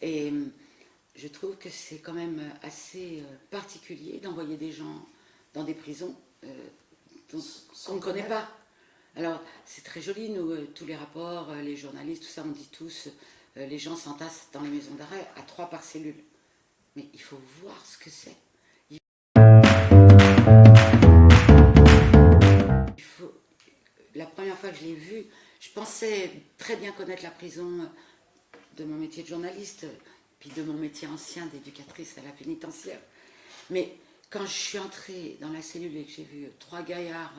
Et je trouve que c'est quand même assez particulier d'envoyer des gens dans des prisons qu'on ne connaît pas. Alors, c'est très joli, nous, tous les rapports, les journalistes, tout ça, on dit tous, les gens s'entassent dans les maisons d'arrêt à 3 par cellule. Mais il faut voir ce que c'est. Il faut... La première fois que je l'ai vu, je pensais très bien connaître la prison de mon métier de journaliste, puis de mon métier ancien d'éducatrice à la pénitentiaire. Mais quand je suis entrée dans la cellule et que j'ai vu 3 gaillards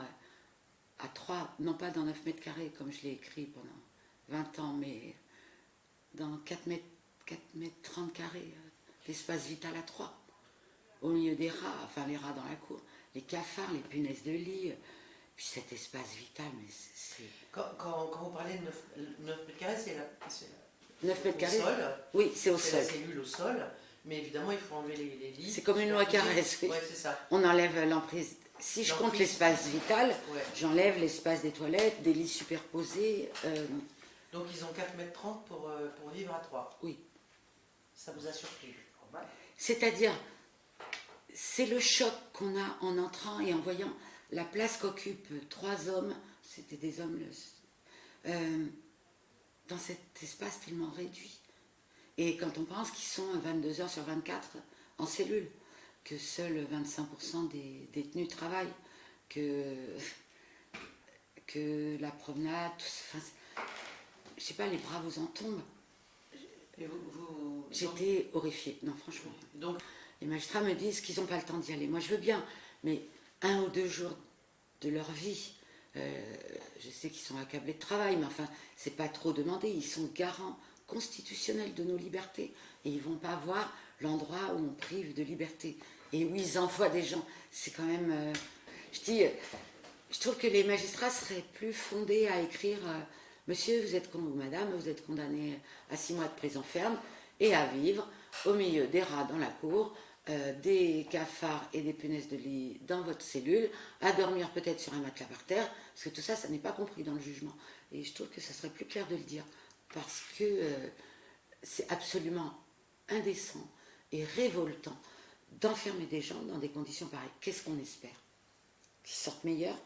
à 3, non pas dans 9 mètres carrés comme je l'ai écrit pendant 20 ans, mais dans 4 mètres 30 carrés, l'espace vital à 3, au milieu des rats, enfin les rats dans la cour, les cafards, les punaises de lit, puis cet espace vital, mais c'est... Quand vous parlez de 9 mètres carrés, c'est 9 mètres carrés. Au sol. Oui, c'est au C'est sol. la cellule au sol, mais évidemment il faut enlever les lits. C'est comme une loi Carrez, oui. Ouais, c'est ça. On enlève l'emprise. Si je compte l'espace vital, ouais. J'enlève l'espace des toilettes, des lits superposés. Donc ils ont 4 mètres 30 pour vivre à 3. Oui. Ça vous a surpris? C'est-à-dire, c'est le choc qu'on a en entrant et en voyant la place qu'occupent 3 hommes, c'était des hommes, dans cet espace tellement réduit. Et quand on pense qu'ils sont 22 heures sur 24 en cellule, que seuls 25% des détenus travaillent, que la promenade, enfin, je sais pas, les bras vous en tombent. J'étais horrifiée, non franchement. Donc, les magistrats me disent qu'ils n'ont pas le temps d'y aller. Moi je veux bien, mais 1 ou 2 jours de leur vie, je sais qu'ils sont accablés de travail, mais enfin, c'est pas trop demandé, ils sont garants constitutionnels de nos libertés, et ils ne vont pas voir l'endroit où on prive de liberté, et où ils envoient des gens. C'est quand même... je trouve que les magistrats seraient plus fondés à écrire Monsieur, vous êtes ou Madame, vous êtes condamné à 6 mois de prison ferme et à vivre au milieu des rats dans la cour, des cafards et des punaises de lit dans votre cellule, à dormir peut-être sur un matelas par terre, parce que tout ça, ça n'est pas compris dans le jugement. Et je trouve que ça serait plus clair de le dire, parce que c'est absolument indécent et révoltant d'enfermer des gens dans des conditions pareilles. Qu'est-ce qu'on espère? Qu'ils sortent meilleurs?